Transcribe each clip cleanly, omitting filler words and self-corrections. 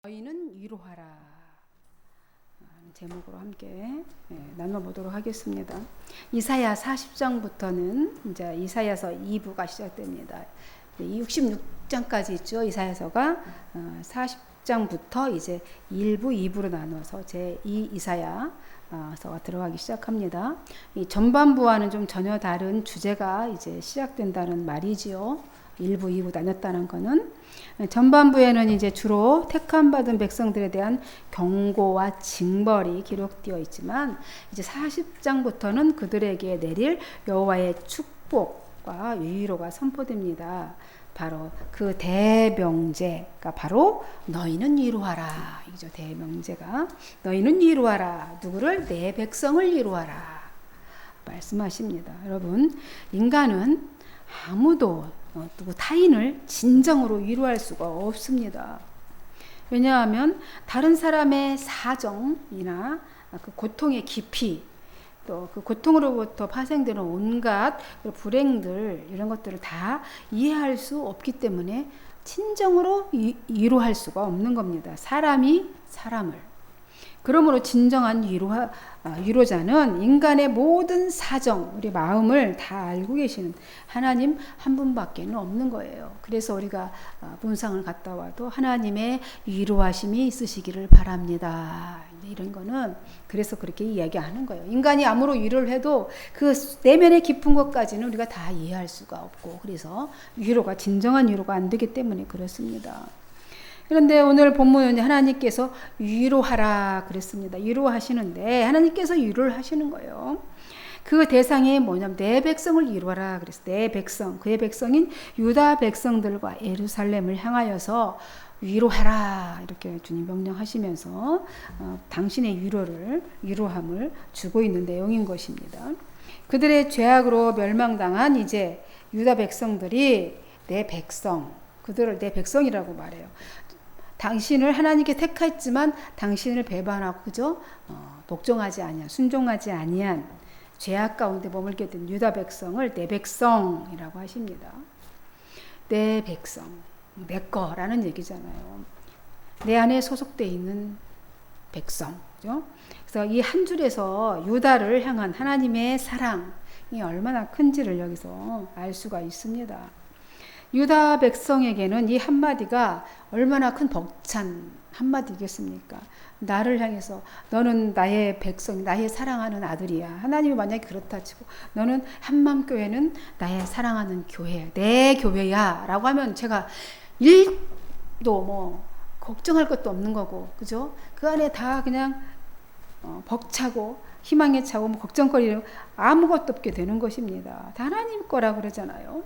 너희는 위로하라 제목으로 함께 나눠보도록 하겠습니다. 이사야 40장부터는 이제 이사야서 2부가 시작됩니다. 66장까지 있죠. 이사야서가 40장부터 이제 1부, 2부로 나눠서 제2 이사야서가 들어가기 시작합니다. 이 전반부와는 좀 전혀 다른 주제가 이제 시작된다는 말이지요. 1부, 2부 나눴다는 거는 전반부에는 이제 주로 택함 받은 백성들에 대한 경고와 징벌이 기록되어 있지만 이제 40장부터는 그들에게 내릴 여호와의 축복과 위로가 선포됩니다. 바로 그 대명제가 바로 너희는 위로하라 이죠. 대명제가 너희는 위로하라. 누구를? 내 백성을 위로하라 말씀하십니다. 여러분, 인간은 아무도 누구 타인을 진정으로 위로할 수가 없습니다. 왜냐하면 다른 사람의 사정이나 그 고통의 깊이, 또 그 고통으로부터 파생되는 온갖 불행들 이런 것들을 다 이해할 수 없기 때문에 진정으로 위로할 수가 없는 겁니다. 사람이 사람을. 그러므로 진정한 위로자는 인간의 모든 사정, 우리 마음을 다 알고 계시는 하나님 한 분밖에 없는 거예요. 그래서 우리가 본상을 갔다 와도 하나님의 위로하심이 있으시기를 바랍니다. 이런 거는 그래서 그렇게 이야기하는 거예요. 인간이 아무로 위로를 해도 그 내면의 깊은 것까지는 우리가 다 이해할 수가 없고, 그래서 진정한 위로가 안 되기 때문에 그렇습니다. 그런데 오늘 본문은 하나님께서 위로하라 그랬습니다. 위로하시는데 하나님께서 위로를 하시는 거예요. 그 대상이 뭐냐면 내 백성을 위로하라 그랬어요. 내 백성, 그의 백성인 유다 백성들과 예루살렘을 향하여서 위로하라 이렇게 주님 명령하시면서 당신의 위로함을 주고 있는 내용인 것입니다. 그들의 죄악으로 멸망당한 이제 유다 백성들이 내 백성, 그들을 내 백성이라고 말해요. 당신을 하나님께 택했지만 당신을 배반하고 그죠? 복종하지 아니한, 순종하지 아니한 죄악 가운데 머물게 된 유다 백성을 내 백성이라고 하십니다. 내 백성, 내 거라는 얘기잖아요. 내 안에 소속되어 있는 백성, 그죠? 그래서 이 한 줄에서 유다를 향한 하나님의 사랑이 얼마나 큰지를 여기서 알 수가 있습니다. 유다 백성에게는 이 한마디가 얼마나 큰 벅찬 한마디겠습니까? 나를 향해서 너는 나의 백성, 나의 사랑하는 아들이야. 하나님이 만약에 그렇다 치고 너는 한맘교회는 나의 사랑하는 교회, 내 교회야 라고 하면 제가 일도 걱정할 것도 없는 거고, 그죠? 그 안에 다 그냥 벅차고 희망에 차고 걱정거리는 아무것도 없게 되는 것입니다. 다 하나님 거라 그러잖아요.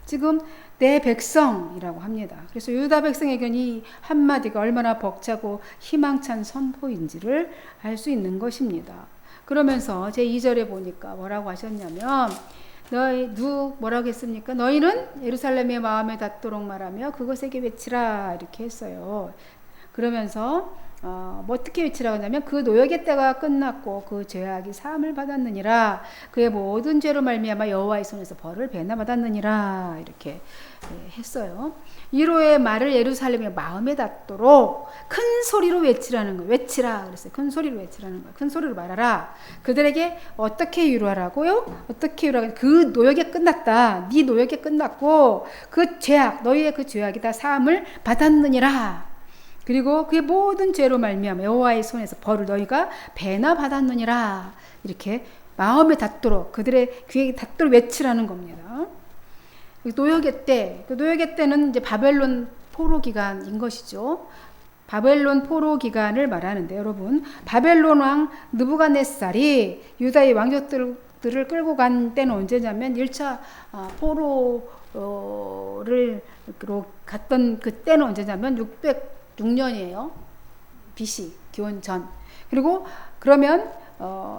지금 내 백성이라고 합니다. 그래서 유다 백성에게는 이 한마디가 얼마나 벅차고 희망찬 선포인지를 알 수 있는 것입니다. 그러면서 제 2절에 보니까 뭐라고 하셨냐면 뭐라고 했습니까? 너희는 예루살렘의 마음에 닿도록 말하며 그것에게 외치라 이렇게 했어요. 그러면서 어떻게 외치라고 하냐면 그 노역의 때가 끝났고 그 죄악이 사함을 받았느니라. 그의 모든 죄로 말미암아 여호와의 손에서 벌을 배나 받았느니라 이렇게 했어요. 위로의 말을 예루살렘의 마음에 닿도록 큰 소리로 외치라는 거예요. 외치라 그랬어요. 큰 소리로 외치라는 거예요. 큰 소리로 말하라. 그들에게 어떻게 위로하라고요? 어떻게 위로하라? 그 노역이 끝났다. 네 노역이 끝났고 그 죄악, 너희의 그 죄악이 다 사함을 받았느니라. 그리고 그의 모든 죄로 말미암아 여호와의 손에서 벌을 너희가 배나 받았느니라. 이렇게 마음에 닿도록, 그들의 귀에 닿도록 외치라는 겁니다. 노역의 때, 그 노역의 때는 이제 바벨론 포로 기간인 것이죠. 바벨론 포로 기간을 말하는데, 여러분, 바벨론 왕 느부갓네살이 유다의 왕족들을 끌고 간 때는 언제냐면 1차 포로를 갔던 그때는 언제냐면 606년이에요. BC, 기원 전. 그리고 그러면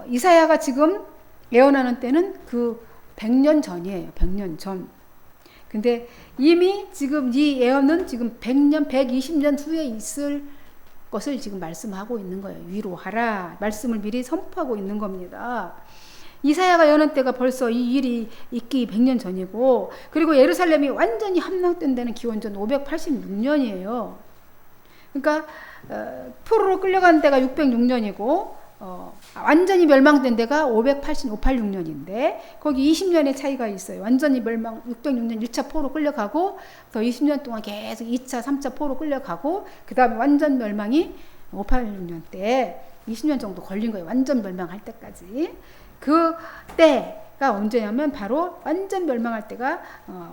이사야가 지금 예언하는 때는 그 100년 전이에요. 100년 전. 근데 이미 지금 이 예언은 지금 100년, 120년 후에 있을 것을 지금 말씀하고 있는 거예요. 위로하라. 말씀을 미리 선포하고 있는 겁니다. 이사야가 예언한 때가 벌써 이 일이 있기 100년 전이고, 그리고 예루살렘이 완전히 함락된 데는 기원전 586년이에요. 그러니까 포로로 끌려간 데가 606년이고 완전히 멸망된 데가 586년인데 거기 20년의 차이가 있어요. 완전히 멸망 606년 1차 포로 끌려가고 더 20년 동안 계속 2차, 3차 포로 끌려가고 그 다음에 완전 멸망이 586년 때 20년 정도 걸린 거예요. 완전 멸망할 때까지. 그 때가 언제냐면 바로 완전 멸망할 때가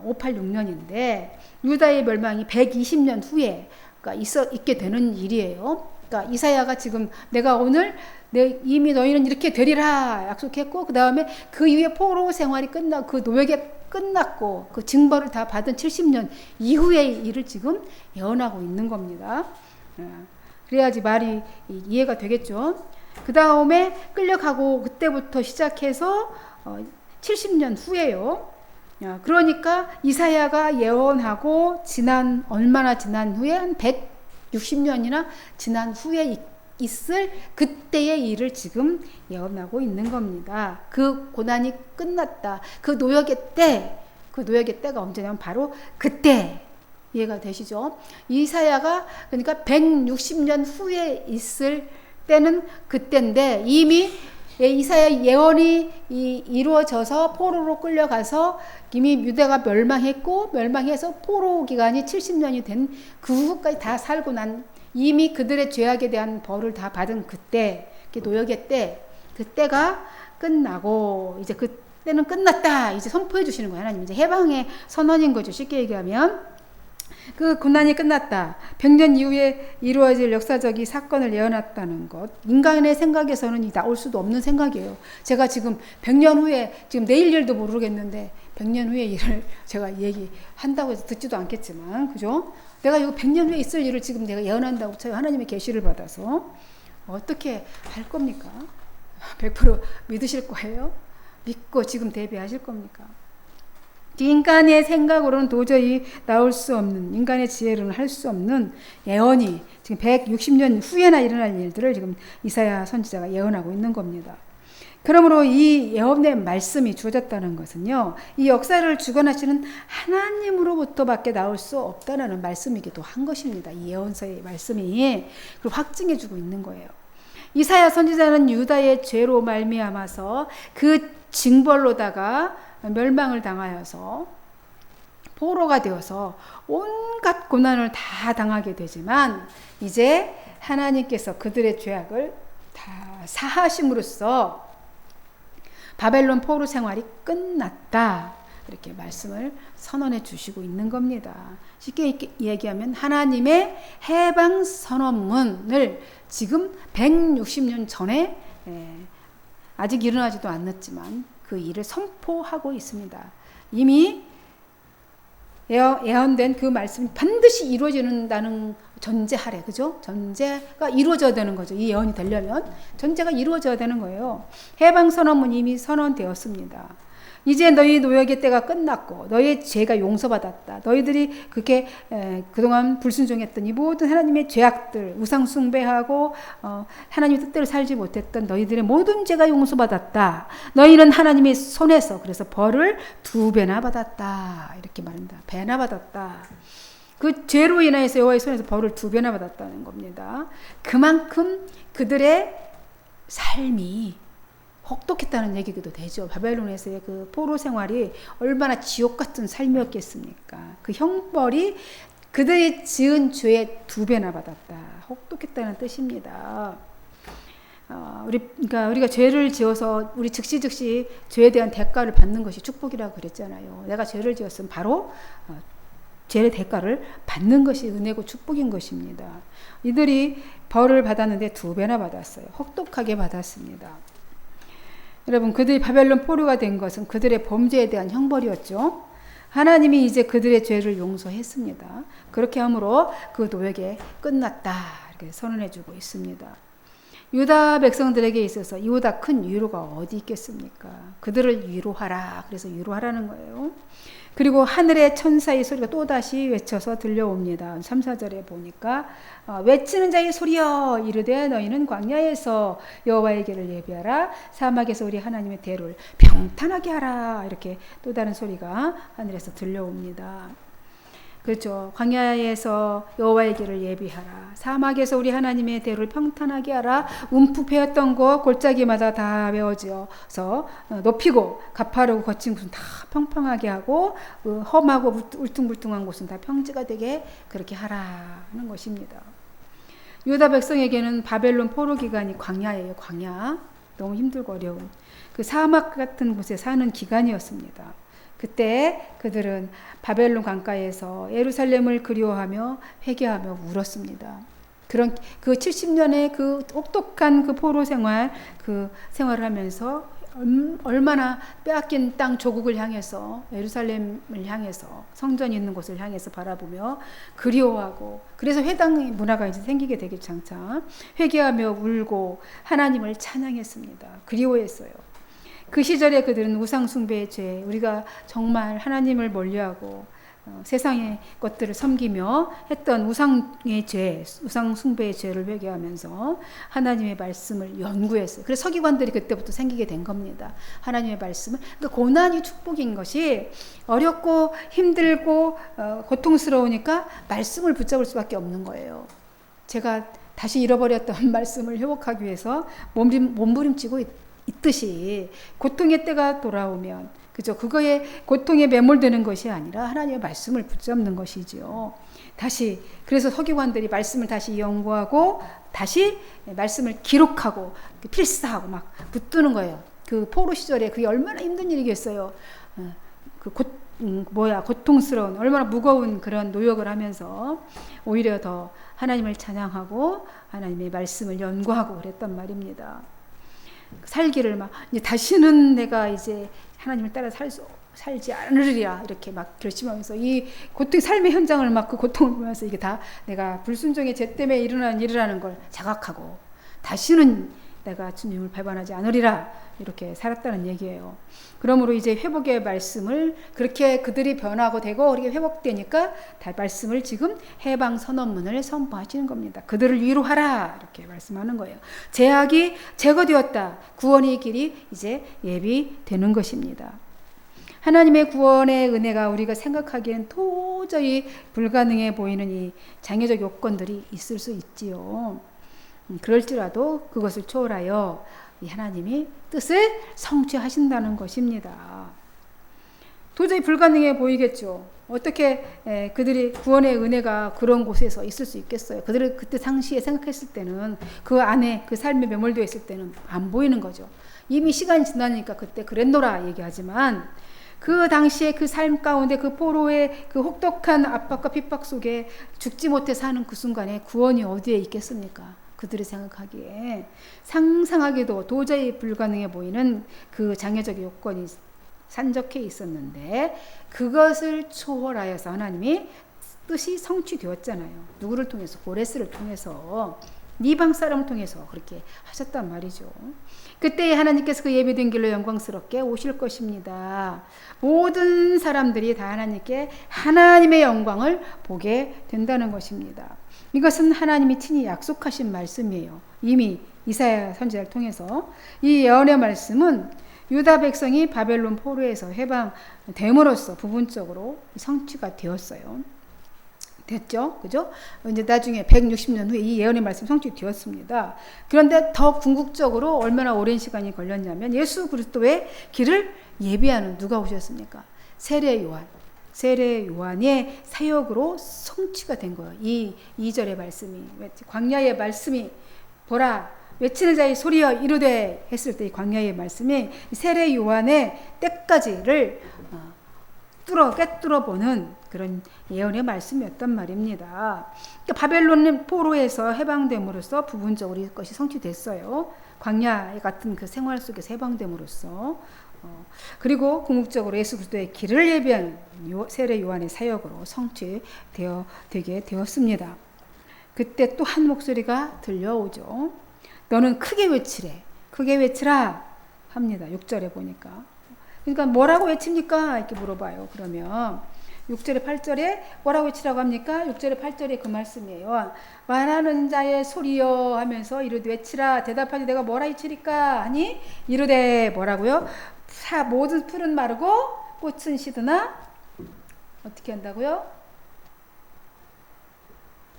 586년인데 유다의 멸망이 120년 후에 있게 되는 일이에요. 그러니까 이사야가 지금 내가 오늘 이미 너희는 이렇게 되리라 약속했고 그 다음에 그 이후에 포로 생활이 끝나고 그 노역이 끝났고 그 징벌을 다 받은 70년 이후의 일을 지금 예언하고 있는 겁니다. 그래야지 말이 이해가 되겠죠. 그 다음에 끌려가고 그때부터 시작해서 70년 후에요. 그러니까 이사야가 예언하고 얼마나 지난 후에 한 160년이나 지난 후에 있을 그때의 일을 지금 예언하고 있는 겁니다. 그 고난이 끝났다. 그 노역의 때가 언제냐면 바로 그때. 이해가 되시죠? 이사야가 그러니까 160년 후에 있을 때는 그때인데 이미 이사야 예언이 이루어져서 포로로 끌려가서 이미 유대가 멸망해서 포로 기간이 70년이 된 그 후까지 다 살고 난 이미 그들의 죄악에 대한 벌을 다 받은 그때 노역의 때 그때가 끝나고 이제 그때는 끝났다 이제 선포해 주시는 거예요. 하나님 이제 해방의 선언인 거죠. 쉽게 얘기하면 그 고난이 끝났다. 100년 이후에 이루어질 역사적인 사건을 예언했다는 것. 인간의 생각에서는 나올 수도 없는 생각이에요. 제가 지금 100년 후에 지금 내일 일도 모르겠는데 100년 후의 일을 제가 얘기한다고 해서 듣지도 않겠지만 그죠? 내가 이거 100년 후에 있을 일을 지금 내가 예언한다고 제가 하나님의 계시를 받아서 어떻게 할 겁니까? 100% 믿으실 거예요? 믿고 지금 대비하실 겁니까? 인간의 생각으로는 도저히 나올 수 없는 인간의 지혜로는 할 수 없는 예언이 지금 160년 후에나 일어날 일들을 지금 이사야 선지자가 예언하고 있는 겁니다. 그러므로 이 예언의 말씀이 주어졌다는 것은요, 이 역사를 주관하시는 하나님으로부터밖에 나올 수 없다는 말씀이기도 한 것입니다. 이 예언서의 말씀이 그걸 확증해주고 있는 거예요. 이사야 선지자는 유다의 죄로 말미암아서 그 징벌로다가 멸망을 당하여서 포로가 되어서 온갖 고난을 다 당하게 되지만 이제 하나님께서 그들의 죄악을 다 사하심으로써 바벨론 포로 생활이 끝났다. 이렇게 말씀을 선언해 주시고 있는 겁니다. 쉽게 얘기하면 하나님의 해방 선언문을 지금 160년 전에 아직 일어나지도 않았지만 그 일을 선포하고 있습니다. 이미 예언된 그 말씀이 반드시 이루어진다는 전제하래, 그죠? 전제가 이루어져야 되는 거죠. 이 예언이 되려면 전제가 이루어져야 되는 거예요. 해방 선언문이 이미 선언되었습니다. 이제 너희 노역의 때가 끝났고 너희의 죄가 용서받았다. 너희들이 그렇게 그동안 불순종했던 이 모든 하나님의 죄악들, 우상 숭배하고 하나님의 뜻대로 살지 못했던 너희들의 모든 죄가 용서받았다. 너희는 하나님의 손에서 그래서 벌을 2배나 받았다. 이렇게 말합니다. 배나 받았다. 그 죄로 인해서 여호와의 손에서 벌을 2배나 받았다는 겁니다. 그만큼 그들의 삶이 혹독했다는 얘기도 되죠. 바벨론에서의 그 포로 생활이 얼마나 지옥 같은 삶이었겠습니까? 그 형벌이 그들이 지은 죄의 2배나 받았다. 혹독했다는 뜻입니다. 그러니까 우리가 죄를 지어서 우리 즉시 죄에 대한 대가를 받는 것이 축복이라고 그랬잖아요. 내가 죄를 지었으면 바로 죄의 대가를 받는 것이 은혜고 축복인 것입니다. 이들이 벌을 받았는데 2배나 받았어요. 혹독하게 받았습니다. 여러분, 그들이 바벨론 포로가 된 것은 그들의 범죄에 대한 형벌이었죠. 하나님이 이제 그들의 죄를 용서했습니다. 그렇게 함으로 그 노역이 끝났다 이렇게 선언해주고 있습니다. 유다 백성들에게 있어서 이보다 큰 위로가 어디 있겠습니까? 그들을 위로하라. 그래서 위로하라는 거예요. 그리고 하늘의 천사의 소리가 또다시 외쳐서 들려옵니다. 3, 4절에 보니까 외치는 자의 소리여 이르되 너희는 광야에서 여호와의 길을 예비하라. 사막에서 우리 하나님의 대로를 평탄하게 하라. 이렇게 또 다른 소리가 하늘에서 들려옵니다. 그렇죠. 광야에서 여호와의 길을 예비하라. 사막에서 우리 하나님의 대로를 평탄하게 하라. 움푹 패였던 곳 골짜기마다 다 메워져서 높이고 가파르고 거친 곳은 다 평평하게 하고 험하고 울퉁불퉁한 곳은 다 평지가 되게 그렇게 하라는 것입니다. 유다 백성에게는 바벨론 포로 기간이 광야예요. 광야. 너무 힘들고 어려운 그 사막 같은 곳에 사는 기간이었습니다. 그때 그들은 바벨론 강가에서 예루살렘을 그리워하며 회개하며 울었습니다. 그런 그 70년의 그 혹독한 그 포로 생활, 그 생활을 하면서 얼마나 빼앗긴 땅 조국을 향해서 예루살렘을 향해서 성전이 있는 곳을 향해서 바라보며 그리워하고, 그래서 회당 문화가 이제 생기게 되기 장차 회개하며 울고 하나님을 찬양했습니다. 그리워했어요. 그 시절에 그들은 우상 숭배의 죄, 우리가 정말 하나님을 멀리하고 세상의 것들을 섬기며 했던 우상의 죄, 우상 숭배의 죄를 회개하면서 하나님의 말씀을 연구했어요. 그래서 서기관들이 그때부터 생기게 된 겁니다. 하나님의 말씀을. 그러니까 고난이 축복인 것이 어렵고 힘들고 고통스러우니까 말씀을 붙잡을 수밖에 없는 거예요. 제가 다시 잃어버렸던 말씀을 회복하기 위해서 몸부림치고 있듯이 고통의 때가 돌아오면, 그죠? 그거에 고통에 매몰되는 것이 아니라 하나님의 말씀을 붙잡는 것이지요. 다시, 그래서 서기관들이 말씀을 다시 연구하고 다시 말씀을 기록하고 필사하고 막 붙드는 거예요. 그 포로 시절에 그게 얼마나 힘든 일이겠어요. 고통스러운, 얼마나 무거운 그런 노역을 하면서 오히려 더 하나님을 찬양하고 하나님의 말씀을 연구하고 그랬단 말입니다. 살기를 막 이제 다시는 내가 이제 하나님을 따라 살지 않으리라 이렇게 막 결심하면서 이 고통, 삶의 현장을 막 그 고통을 보면서 이게 다 내가 불순종의 죄 때문에 일어난 일이라는 걸 자각하고 다시는 내가 주님을 배반하지 않으리라 이렇게 살았다는 얘기예요. 그러므로 이제 회복의 말씀을 그렇게 그들이 변하고 되고 그렇게 회복되니까 다 말씀을 지금 해방 선언문을 선포하시는 겁니다. 그들을 위로하라 이렇게 말씀하는 거예요. 죄악이 제거되었다. 구원의 길이 이제 예비되는 것입니다. 하나님의 구원의 은혜가 우리가 생각하기엔 도저히 불가능해 보이는 이 장애적 요건들이 있을 수 있지요. 그럴지라도 그것을 초월하여 이 하나님이 뜻을 성취하신다는 것입니다. 도저히 불가능해 보이겠죠. 어떻게 그들이 구원의 은혜가 그런 곳에서 있을 수 있겠어요. 그들을 그때 당시에 생각했을 때는 그 안에 그 삶에 매몰되어 있을 때는 안 보이는 거죠. 이미 시간이 지나니까 그때 그랬노라 얘기하지만 그 당시에 그 삶 가운데 그 포로의 그 혹독한 압박과 핍박 속에 죽지 못해 사는 그 순간에 구원이 어디에 있겠습니까? 그들이 생각하기에 상상하기도 도저히 불가능해 보이는 그 장애적 요건이 산적해 있었는데 그것을 초월하여서 하나님이 뜻이 성취되었잖아요. 누구를 통해서? 고레스를 통해서, 이방 사람을 통해서 그렇게 하셨단 말이죠. 그때 하나님께서 그 예비된 길로 영광스럽게 오실 것입니다. 모든 사람들이 다 하나님께 하나님의 영광을 보게 된다는 것입니다. 이것은 하나님이 친히 약속하신 말씀이에요. 이미 이사야 선지자를 통해서 이 예언의 말씀은 유다 백성이 바벨론 포로에서 해방됨으로써 부분적으로 성취가 되었어요. 됐죠? 그죠? 이제 나중에 160년 후에 이 예언의 말씀이 성취되었습니다. 그런데 더 궁극적으로 얼마나 오랜 시간이 걸렸냐면 예수 그리스도의 길을 예비하는 누가 오셨습니까? 세례 요한. 세례 요한의 사역으로 성취가 된 거예요. 이 2절의 말씀이, 광야의 말씀이 보라 외치는 자의 소리여 이르되 했을 때 이 광야의 말씀이 세례 요한의 때까지를 꿰뚫어 보는 그런 예언의 말씀이었단 말입니다. 그러니까 바벨론 포로에서 해방됨으로써 부분적으로 이것이 성취됐어요. 광야 같은 그 생활 속에서 해방됨으로써 그리고 궁극적으로 예수 그리스도의 길을 예비한 세례 요한의 사역으로 성취되게 되었습니다. 그때 또 한 목소리가 들려오죠. 너는 크게 외치래. 크게 외치라 합니다. 6절에 보니까. 그러니까 뭐라고 외칩니까? 이렇게 물어봐요. 그러면 6절에 8절에 뭐라고 외치라고 합니까? 6절에 8절에 그 말씀이에요. 말하는 자의 소리여 하면서 이르되 외치라. 대답하니 내가 뭐라 외치리까 하니 이르되 뭐라고요? 모든 풀은 마르고 꽃은 시드나 어떻게 한다고요?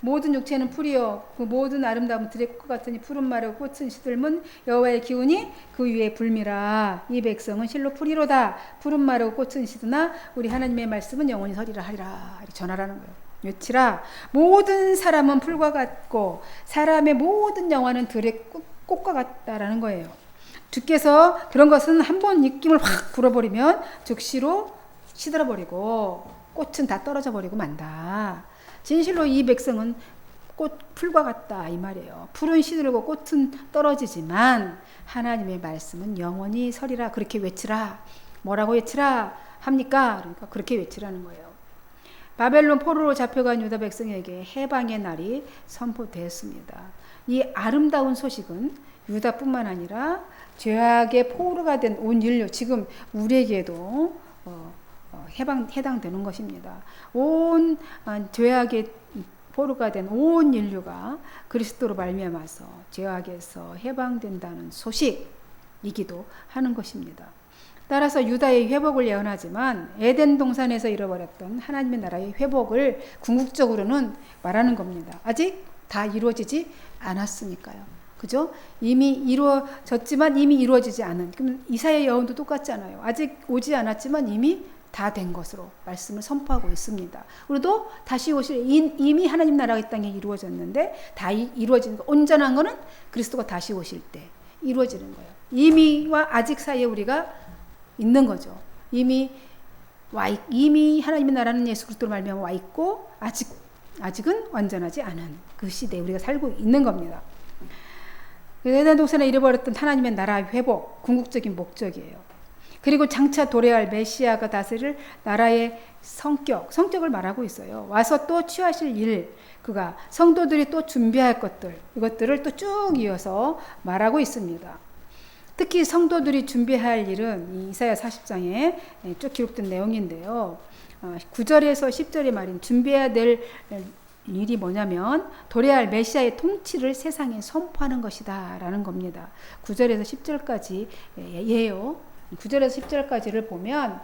모든 육체는 풀이요 그 모든 아름다움은 들의 꽃 같으니 푸른 말에 꽃은 시들면 여호와의 기운이 그 위에 불미라. 이 백성은 실로 풀이로다. 푸른 말에 꽃은 시드나 우리 하나님의 말씀은 영원히 서리라 하리라. 이렇게 전하라는 거예요. 외치라. 모든 사람은 풀과 같고 사람의 모든 영화는 들의 꽃과 같다라는 거예요. 주께서 그런 것은 한번 입김을 확 불어버리면 즉시로 시들어버리고 꽃은 다 떨어져 버리고 만다. 진실로 이 백성은 풀과 같다 이 말이에요. 풀은 시들고 꽃은 떨어지지만 하나님의 말씀은 영원히 서리라. 그렇게 외치라. 뭐라고 외치라 합니까? 그러니까 그렇게 외치라는 거예요. 바벨론 포로로 잡혀간 유다 백성에게 해방의 날이 선포되었습니다. 이 아름다운 소식은 유다뿐만 아니라 죄악의 포로가 된 온 인류, 지금 우리에게도 해당되는 것입니다. 온 죄악의 포로가 된 온 인류가 그리스도로 말미암아서 죄악에서 해방된다는 소식이기도 하는 것입니다. 따라서 유다의 회복을 예언하지만 에덴 동산에서 잃어버렸던 하나님의 나라의 회복을 궁극적으로는 말하는 겁니다. 아직 다 이루어지지 않았으니까요. 그죠? 이미 이루어졌지만 이미 이루어지지 않은. 그럼 이사야 예언도 똑같잖아요. 아직 오지 않았지만 이미 다 된 것으로 말씀을 선포하고 있습니다. 우리도 다시 오실 이미 하나님 나라가 이 땅에 이루어졌는데 다 이루어지는 거. 온전한 거는 그리스도가 다시 오실 때 이루어지는 거예요. 이미와 아직 사이에 우리가 있는 거죠. 이미 하나님의 나라는 예수 그리스도로 말미암아 와 있고 아직은 완전하지 않은 그 시대에 우리가 살고 있는 겁니다. 에덴 동산에 잃어버렸던 하나님의 나라 회복, 궁극적인 목적이에요. 그리고 장차 도래할 메시아가 다스릴 나라의 성격을 말하고 있어요. 와서 또 취하실 일, 그가 성도들이 또 준비할 것들, 이것들을 또 쭉 이어서 말하고 있습니다. 특히 성도들이 준비할 일은 이사야 40장에 쭉 기록된 내용인데요. 9절에서 10절의 말인 준비해야 될 일이 뭐냐면 도래할 메시아의 통치를 세상에 선포하는 것이다 라는 겁니다. 9절에서 10절까지 예요. 9절에서 10절까지를 보면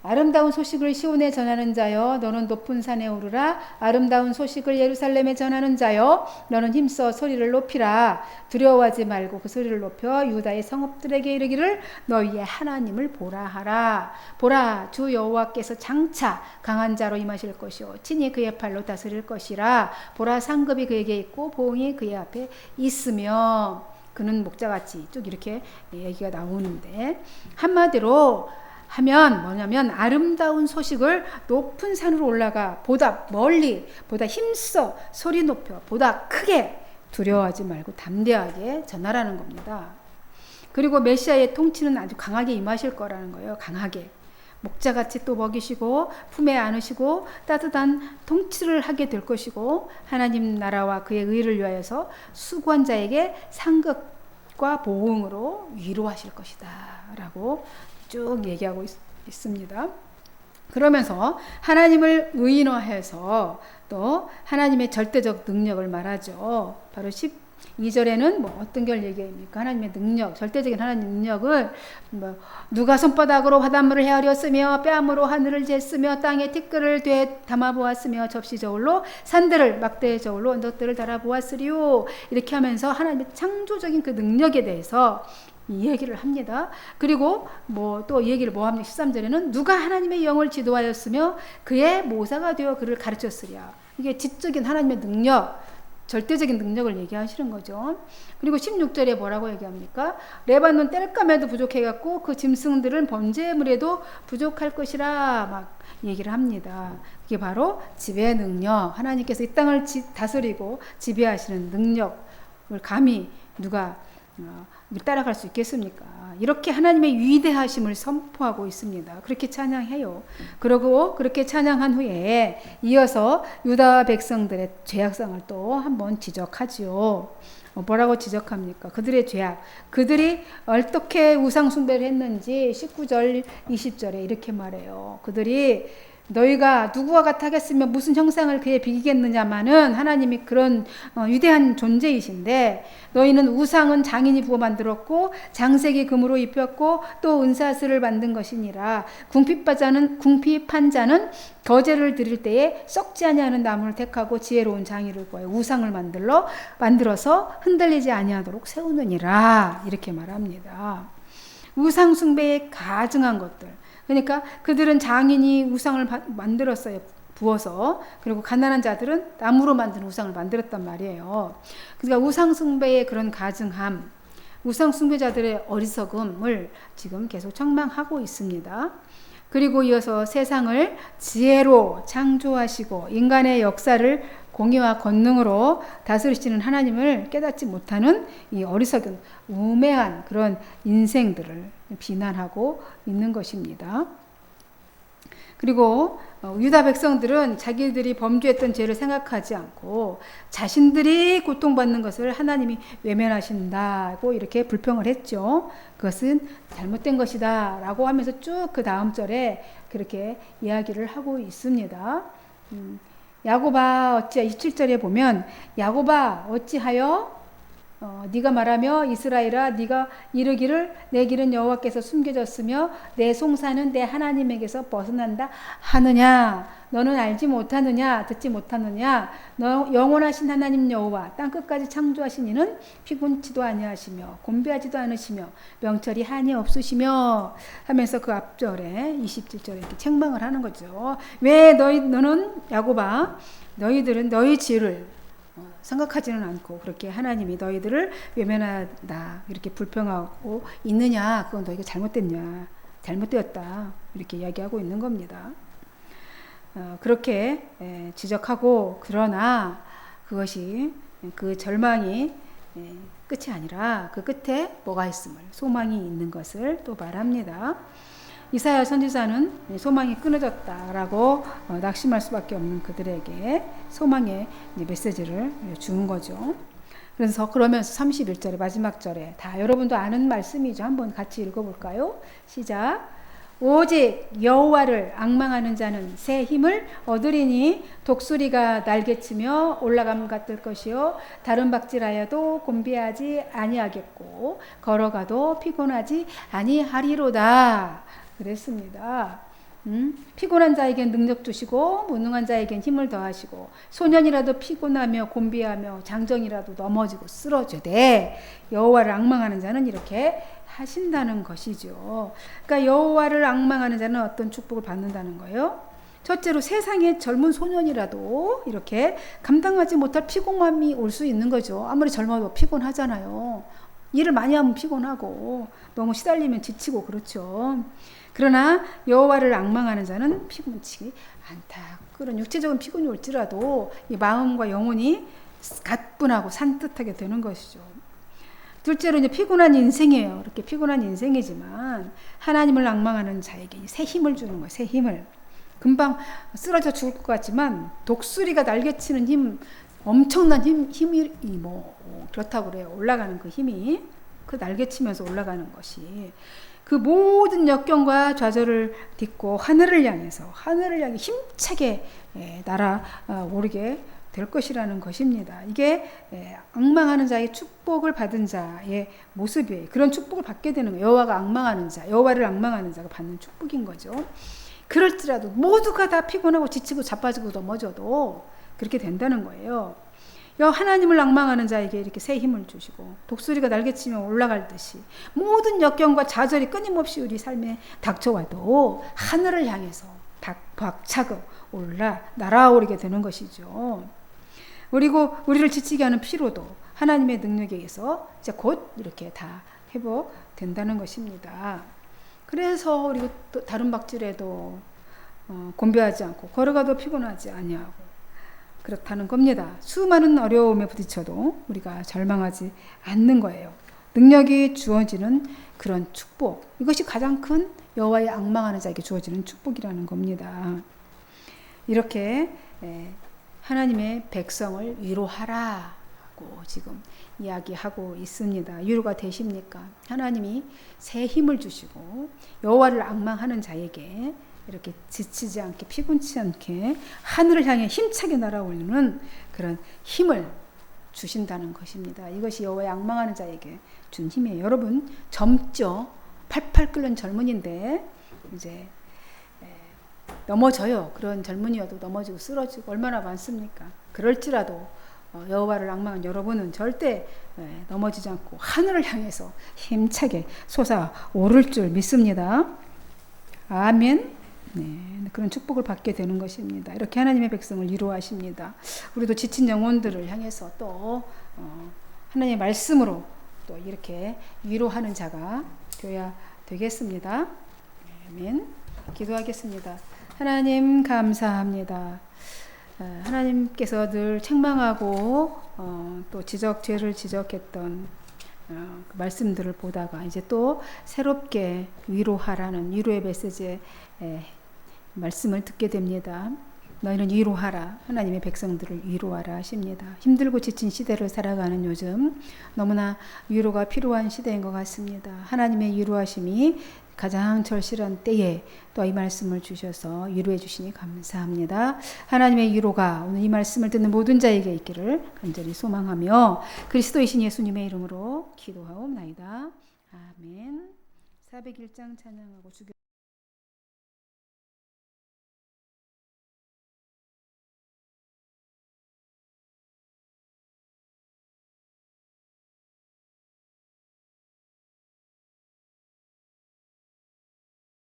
아름다운 소식을 시온에 전하는 자여 너는 높은 산에 오르라. 아름다운 소식을 예루살렘에 전하는 자여 너는 힘써 소리를 높이라. 두려워하지 말고 그 소리를 높여 유다의 성읍들에게 이르기를 너희의 하나님을 보라 하라. 보라 주 여호와께서 장차 강한 자로 임하실 것이요 친히 그의 팔로 다스릴 것이라. 보라 상급이 그에게 있고 보응이 그의 앞에 있으며 그는 목자같이 쭉 이렇게 얘기가 나오는데 한마디로 하면 뭐냐면 아름다운 소식을 높은 산으로 올라가 보다 멀리 보다 힘써 소리 높여 보다 크게 두려워하지 말고 담대하게 전하라는 겁니다. 그리고 메시아의 통치는 아주 강하게 임하실 거라는 거예요. 강하게 목자같이 또 먹이시고 품에 안으시고 따뜻한 통치를 하게 될 것이고 하나님 나라와 그의 의를 위하여서 수고한 자에게 상급과 보응으로 위로하실 것이다 라고 쭉 얘기하고 있습니다. 그러면서 하나님을 의인화해서 또 하나님의 절대적 능력을 말하죠. 바로 12절에는 뭐 어떤 걸 얘기합니까? 하나님의 능력, 절대적인 하나님의 능력을 뭐 누가 손바닥으로 바닷물을 헤아렸으며 뺨으로 하늘을 쟀으며 땅에 티끌을 담아 보았으며 접시 저울로 산들을 막대 저울로 언덕들을 달아 보았으리요. 이렇게 하면서 하나님의 창조적인 그 능력에 대해서 이 얘기를 합니다. 그리고 뭐 또 얘기를 뭐 합니까? 13절에는 누가 하나님의 영을 지도하였으며 그의 모사가 되어 그를 가르쳤으랴. 이게 지적인 하나님의 능력, 절대적인 능력을 얘기하시는 거죠. 그리고 16절에 뭐라고 얘기합니까? 레바논 땔감에도 부족해갖고 그 짐승들은 번제물에도 부족할 것이라 막 얘기를 합니다. 이게 바로 지배의 능력, 하나님께서 이 땅을 다스리고 지배하시는 능력을 감히 누가 따라갈 수 있겠습니까? 이렇게 하나님의 위대하심을 선포하고 있습니다. 그렇게 찬양해요. 그리고 그렇게 찬양한 후에 이어서 유다 백성들의 죄악성을 또 한번 지적하지요. 뭐라고 지적합니까? 그들의 죄악, 그들이 어떻게 우상 숭배를 했는지 19절 20절에 이렇게 말해요. 그들이 너희가 누구와 같하겠으며 무슨 형상을 그에 비기겠느냐마는 하나님이 그런 위대한 존재이신데 너희는 우상은 장인이 부어 만들었고 장색이 금으로 입혔고 또 은사슬을 만든 것이니라. 궁핍한 자는 거제를 드릴 때에 썩지 아니하는 나무를 택하고 지혜로운 장인을 구하여 우상을 만들어서 흔들리지 아니하도록 세우느니라. 이렇게 말합니다. 우상 숭배에 가증한 것들, 그러니까 그들은 장인이 우상을 만들었어요. 부어서. 그리고 가난한 자들은 나무로 만든 우상을 만들었단 말이에요. 그러니까 우상 숭배의 그런 가증함, 우상 숭배자들의 어리석음을 지금 계속 책망하고 있습니다. 그리고 이어서 세상을 지혜로 창조하시고 인간의 역사를 공의와 권능으로 다스리시는 하나님을 깨닫지 못하는 이 어리석은 우매한 그런 인생들을 비난하고 있는 것입니다. 그리고 유다 백성들은 자기들이 범죄했던 죄를 생각하지 않고 자신들이 고통받는 것을 하나님이 외면하신다고 이렇게 불평을 했죠. 그것은 잘못된 것이다 라고 하면서 쭉 그 다음 절에 그렇게 이야기를 하고 있습니다. 야곱아 어찌 27절에 보면 야곱아 어찌하여 네가 말하며 이스라엘아 네가 이르기를 내 길은 여호와께서 숨겨졌으며 내 송사는 내 하나님에게서 벗어난다 하느냐. 너는 알지 못하느냐 듣지 못하느냐. 너 영원하신 하나님 여호와 땅끝까지 창조하신 이는 피곤치도 아니하시며 곤배하지도 않으시며 명철이 한이 없으시며 하면서 그 앞절에 27절에 이렇게 책망을 하는 거죠. 왜 너는 야곱아 너희들은 너희 죄를 생각하지는 않고 그렇게 하나님이 너희들을 외면하다 이렇게 불평하고 있느냐. 그건 너희가 잘못되었다 이렇게 이야기하고 있는 겁니다. 그렇게 지적하고 그러나 그것이 그 절망이 끝이 아니라 그 끝에 뭐가 있음을 소망이 있는 것을 또 말합니다. 이사야 선지자는 소망이 끊어졌다라고 낙심할 수밖에 없는 그들에게 소망의 메시지를 주는 거죠. 그러면서 31절의 마지막 절에 다 여러분도 아는 말씀이죠. 한번 같이 읽어볼까요? 시작. 오직 여호와를 앙망하는 자는 새 힘을 얻으리니 독수리가 날개치며 올라감 같을 것이요 다른 박질하여도 곤비하지 아니하겠고 걸어가도 피곤하지 아니하리로다. 그랬습니다. 피곤한 자에겐 능력 주시고 무능한 자에겐 힘을 더하시고 소년이라도 피곤하며 곤비하며 장정이라도 넘어지고 쓰러져대 여호와를 앙망하는 자는 이렇게 하신다는 것이죠. 그러니까 여호와를 앙망하는 자는 어떤 축복을 받는다는 거예요. 첫째로 세상에 젊은 소년이라도 이렇게 감당하지 못할 피곤함이 올 수 있는 거죠. 아무리 젊어도 피곤하잖아요. 일을 많이 하면 피곤하고 너무 시달리면 지치고 그렇죠. 그러나 여호와를 앙망하는 자는 피곤치 않다. 그런 육체적인 피곤이 올지라도 이 마음과 영혼이 가뿐하고 산뜻하게 되는 것이죠. 둘째로 이제 피곤한 인생이에요. 이렇게 피곤한 인생이지만 하나님을 앙망하는 자에게 새 힘을 주는 거예요. 새 힘을. 금방 쓰러져 죽을 것 같지만 독수리가 날개치는 힘, 엄청난 힘이 그렇다고 그래요. 올라가는 그 힘이 그 날개치면서 올라가는 것이 그 모든 역경과 좌절을 딛고 하늘을 향해 힘차게 날아오르게 될 것이라는 것입니다. 이게 앙망하는 자의 축복을 받은 자의 모습이에요. 그런 축복을 받게 되는 거예요. 여호와를 앙망하는 자가 받는 축복인 거죠. 그럴지라도 모두가 다 피곤하고 지치고 자빠지고 넘어져도 그렇게 된다는 거예요. 하나님을 앙망하는 자에게 이렇게 새 힘을 주시고 독수리가 날개치며 올라갈 듯이 모든 역경과 좌절이 끊임없이 우리 삶에 닥쳐와도 하늘을 향해서 박차고 날아오르게 되는 것이죠. 그리고 우리를 지치게 하는 피로도 하나님의 능력에 의해서 이제 곧 이렇게 다 회복된다는 것입니다. 그래서 우리 또 다른 박질에도 곤배하지 않고 걸어가도 피곤하지 아니하고 그렇다는 겁니다. 수많은 어려움에 부딪혀도 우리가 절망하지 않는 거예요. 능력이 주어지는 그런 축복. 이것이 가장 큰 여호와의 앙망하는 자에게 주어지는 축복이라는 겁니다. 이렇게 하나님의 백성을 위로하라고 지금 이야기하고 있습니다. 위로가 되십니까? 하나님이 새 힘을 주시고 여호와를 앙망하는 자에게 이렇게 지치지 않게 피곤치 않게 하늘을 향해 힘차게 날아오르는 그런 힘을 주신다는 것입니다. 이것이 여호와의 앙망하는 자에게 준 힘이에요. 여러분 젊죠? 팔팔 끓는 젊은인데 이제 넘어져요. 그런 젊은이여도 넘어지고 쓰러지고 얼마나 많습니까? 그럴지라도 여호와를 앙망한 여러분은 절대 넘어지지 않고 하늘을 향해서 힘차게 솟아오를 줄 믿습니다. 아멘. 네, 그런 축복을 받게 되는 것입니다. 이렇게 하나님의 백성을 위로하십니다. 우리도 지친 영혼들을 향해서 또 하나님의 말씀으로 또 이렇게 위로하는 자가 되어야 되겠습니다. 아멘. 기도하겠습니다. 하나님 감사합니다. 하나님께서 늘 책망하고 또 죄를 지적했던 그 말씀들을 보다가 이제 또 새롭게 위로하라는 위로의 메시지의 말씀을 듣게 됩니다. 너희는 위로하라. 하나님의 백성들을 위로하라 하십니다. 힘들고 지친 시대를 살아가는 요즘 너무나 위로가 필요한 시대인 것 같습니다. 하나님의 위로하심이 가장 절실한 때에 또 이 말씀을 주셔서 위로해 주시니 감사합니다. 하나님의 위로가 오늘 이 말씀을 듣는 모든 자에게 있기를 간절히 소망하며 그리스도이신 예수님의 이름으로 기도하옵나이다. 아멘. 401장 찬양하고 주교